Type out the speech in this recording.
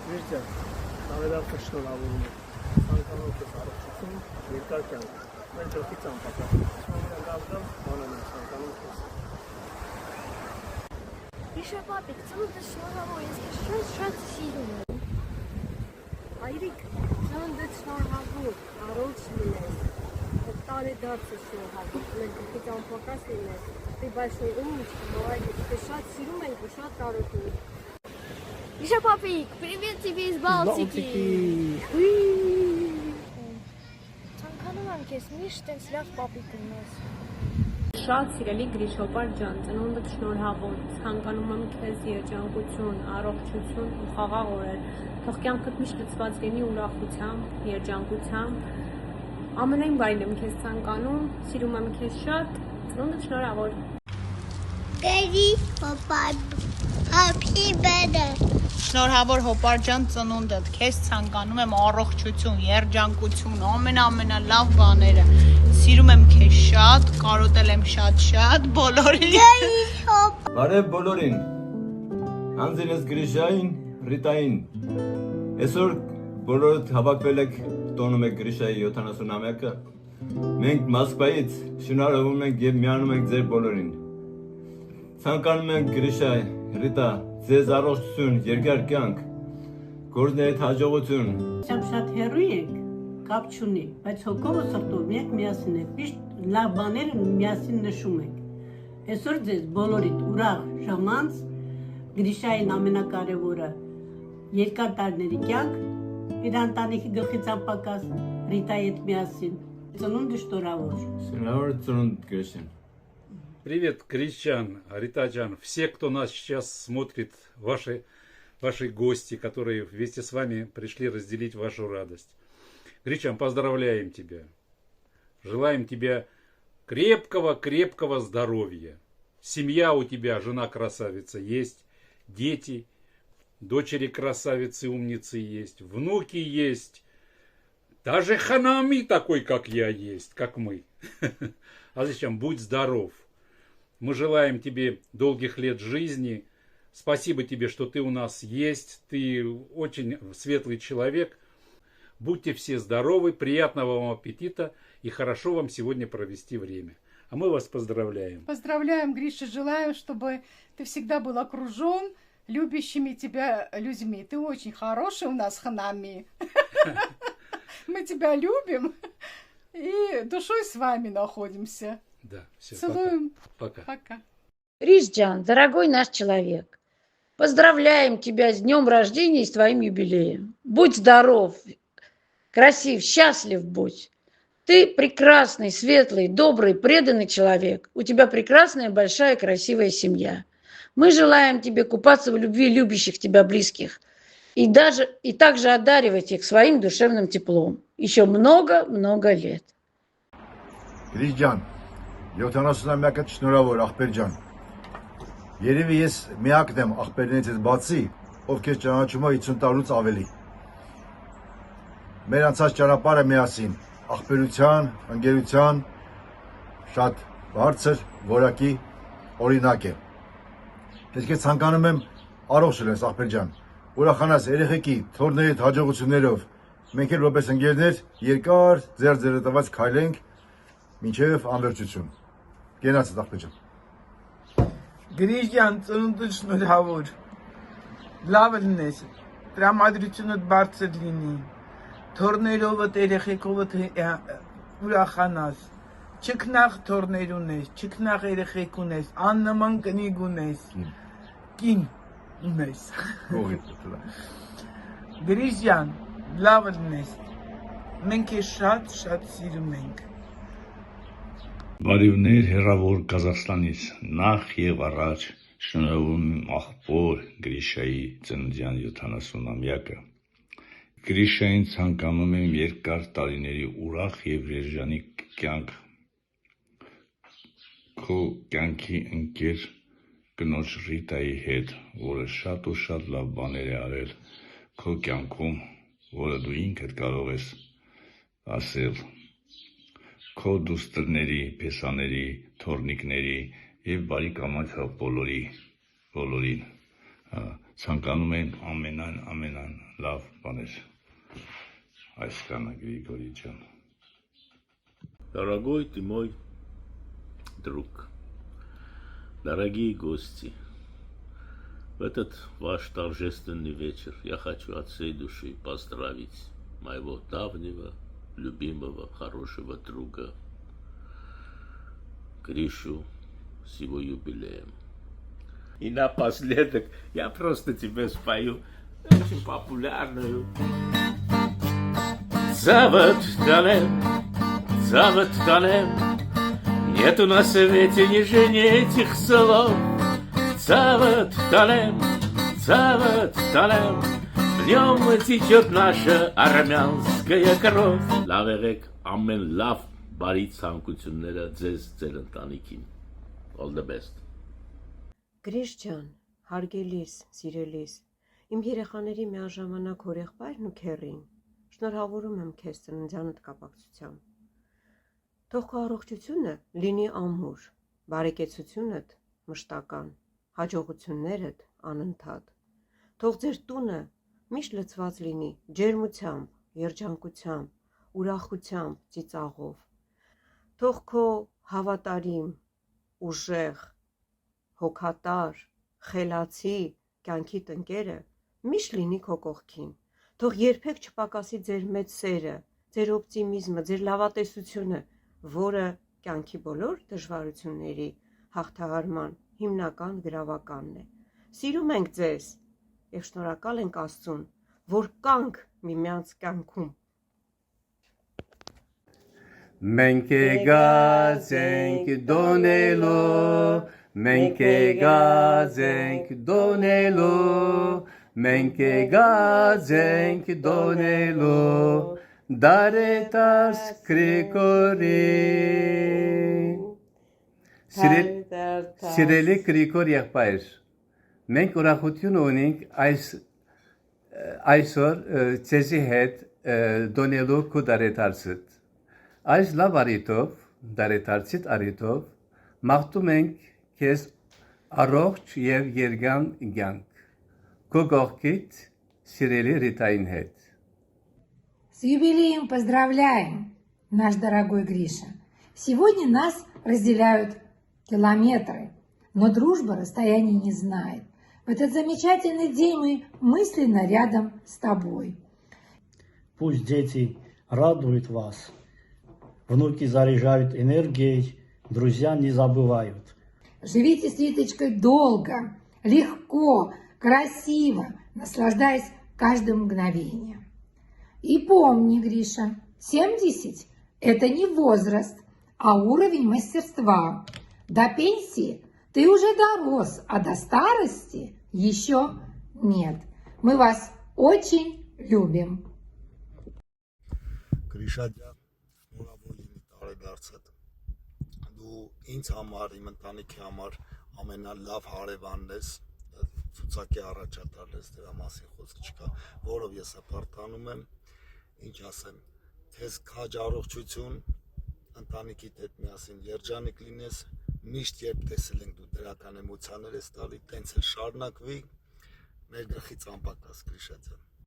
Գրիգորյան, ավելի շնորհավորում եմ։ Ցանկանում ես առողջություն, երկար կյանք։ Մենք ջոկի ծամփակա։ Լավ, բանան եմ ցանկանում ես։ Հիշա պապիկ, ծնունդը շնորհավոր, ես շատ սիրում եմ։ Հայրիկ, ծնունդը շնորհավոր, առողջ լինես։ Տարեդարձը շնորհավոր, մենք ջոկի ծամփակաս լինես։ Ты большой умничка, молодец. Ты շատ սիրում ենք ու շատ տարօրություն։ Миша папик, привет тебе из Балтики. Ցանկանում եմ քեզ միշտ տենց լավ պապիկ ունես։ Շատ սիրելի Գրիշոպար ջան, ծնունդդ շնորհավոր, ցանկանում եմ քեզ երջանկություն, առողջություն ու խաղաղ օրեր։ Թող կյանքդ միշտ լցված լինի ուրախությամբ, երջանկությամբ։ Ամենայն բանն եմ քեզ ցանկանում, սիրում եմ քեզ շատ, ծնունդդ շնորհավոր։ Happy birthday. Շնորհավոր հոպար ջան ծնունդդ, քեզ ցանկանում եմ առողջություն, երջանկություն, ամենալավ բաները։ Սիրում եմ քեզ շատ, կարոտել եմ շատ բոլորին։ Բարև բոլորին։ Հանձին ես Գրիշային, Ռիտային։ Այսօր բոլորդ հավաքվել եք տոնում եք Գրիշայի 70-ամյակը։ Մենք Մոսկվայից շնորհավորում ենք եւ միանում ենք ձեր բոլորին։ Ցանկանում ենք Գրիշա, Ռիտա, ձեզ առողջություն, երկար կյանք, գործներիդ հաջողություն։ Շատ հեռու ենք, կապ չունի, բայց հոգով ու սրտով մենք միասին ենք, միշտ լավ բաները միասին նշում ենք։ Այսօր ձեզ բոլորիդ ուրախ ժամանց, Գրիշային ամենակարևորը երկար տարիների կյանք, իր ընտանիքի գլխից անպակաս, Ռիտայի հետ միասին։ Ծնունդը շնորհավոր։ Շնորհավոր ծնունդ Գրիշան։ Привет, Гречан, Ритаджан, все, кто нас сейчас смотрит, ваши гости, которые вместе с вами пришли разделить вашу радость. Гречан, поздравляем тебя. Желаем тебе крепкого здоровья. Семья у тебя, жена красавица есть, дети, дочери красавицы, умницы есть, внуки есть. Даже Ханами такой, как я, есть, как мы. А зачем? Будь здоров. Мы желаем тебе долгих лет жизни. Спасибо тебе, что ты у нас есть. Ты очень светлый человек. Будьте все здоровы, приятного вам аппетита и хорошо вам сегодня провести время. А мы вас поздравляем. Поздравляем, Гриша. Желаю, чтобы ты всегда был окружен любящими тебя людьми. Ты очень хороший у нас, Ханами. Мы тебя любим и душой с вами находимся. Да, все, целуем. Пока. Гришджан, дорогой наш человек, поздравляем тебя с днем рождения и с твоим юбилеем. Будь здоров, красив, счастлив будь. Ты прекрасный, светлый, добрый, преданный человек. У тебя прекрасная, большая, красивая семья. Мы желаем тебе купаться в любви любящих тебя близких. И также одаривать их своим душевным теплом. Еще много лет. Գրիգորյան, 70-ամյակը շնորհավոր ախպեր ջան։ Երևի ես միակն եմ ախպերներից ես բացի, ով քեզ ճանաչում է 50 տարուց ավելի։ Մեր անցած ճանապարհը միասին, ախպերության, ընկերության շատ բարձր որակի օրինակ է։ Ես քեզ ցանկանում եմ առողջ լինես ախպեր ջան։ Ուրախանաս երեխեքի, թորներիդ հաջողություններով։ Մենք էլ որպես ընկերներ երկար ձեր տված քայլենք մինչև անվերջություն։ Գնացեք ախպեր ջան։ Գրիգորյան, ծնունդը շնորհավոր։ Լավ լինես։ Տրամադրությունդ բարձր լինի։ Թորներովդ, երեխեքովդ ուրախանաս։ Չքնաղ թորներ ունես, չքնաղ երեխեք ունես, աննման կնիկ ունես։ Կին ունես։ Գրիգորյան, լավ լինես։ Մենք քեզ շատ սիրում ենք։ Բարևներ հեռավոր Կազախստանից, նախ եւ առաջ շնորհում եմ աղբոր Գրիշայի ծննդյան 70-ամյակը։ Գրիշային ցանկանում եմ երկար տարիների ուրախ եւ երջանիկ կյանք։ Քո կյանքի ընկեր կնոջ Ռիտայի հետ, որը շատ ու շատ լավ բաներ է արել քո կյանքում, որը դու ինքդ կարող ես ասել։ Քո դուստրների, փեսաների, թորնիկների եւ բարի կամացավ բոլորին ցանկանում եմ ամենան Айскана Григорий Джан. Дорогой ты мой друг, дорогие гости, в этот ваш торжественный вечер я хочу от всей души поздравить моего давнего, любимого, хорошего друга Гришу с его юбилеем. И напоследок я просто тебе спою очень популярную. Завод Далем, нету на свете ниже этих слов. Завод Далем, в нем течет наша армянская кровь. Լավերեք ամեն լավ բարի ցանկությունները ձեզ ձեր ընտանիքին. All the best. Գրիշ ջան, հարգելիս, սիրելիս, իմ երեխաների միաժամանակ հորեղբայրն ու քեռին, շնորհավորում եմ քեզ ծննդյանդ կապակցությամբ։ Թող քո առողջությունը լինի ամուր, բարեկեցությունդ մշտական, հաջողություններդ անընդհատ։ Թող ձեր տունը միշտ լցված լինի ջերմությամբ, երջանկությամբ, ուրախությամբ, ծիծաղով։ Թող քո հավատարիմ, ուժեղ, հոգատար, խելացի կյանքի տնկերը միշտ լինի քո կողքին։ Թող երբեք չպակասի ձեր մեծ սերը, ձեր օպտիմիզմը, ձեր լավատեսությունը, որը կյանքի բոլոր դժվարությունների հաղթահարման հիմնական գրավականն է։ Սիրում ենք ձեզ եւ շնորհակալ ենք Աստծուն, որ կանք միմյանց կյանքում։ Մենք եկած ենք դոնելով, մենք եկած ենք դոնելով, մենք եկած ենք դոնելով, դարետարս Գրիգորին։ Սիրելի Գրիգոր եղբայր, մենք ուրախություն ունենք այսօր ձեզի հետ դոնելու քո դարետարսդ։ Այս լավ արիտով, դարետարսիդ արիտով, մաղթում ենք քեզ առողջ եւ երկար կյանք։ Քո կողքիդ սիրելի Ռիտային հետ։ С юбилеем поздравляем, наш дорогой Гриша. Сегодня нас разделяют километры, но дружба расстояний не знает. В этот замечательный день мы мысленно рядом с тобой. Пусть дети радуют вас, внуки заряжают энергией, друзья не забывают. Живите с Риточкой долго, легко, красиво, наслаждаясь каждым мгновением. И помни, Гриша, 70 – это не возраст, а уровень мастерства. До пенсии ты уже дорос, а до старости еще нет. Мы вас очень любим. Գրիշա ջան, շնորհավոր լինի տարեդարձդ։ Դու ինձ համար, իմ ընտանիքի համար ամենալավ հարևանն ես, ցուցակի առաջատարն ես, դրա մասին խոսք չկա, որով ես հպարտանում եմ, ինչ ասեմ, քեզ քաջ առողջություն, ընտանիքիդ հետ միասին երջանիկ լինես, միշտ երբ տեսել ենք դու դրական էմոցիաներ ես տալի, տենց էլ շարունակվի, մեր գլխից անպակաս Գրիշա ջան։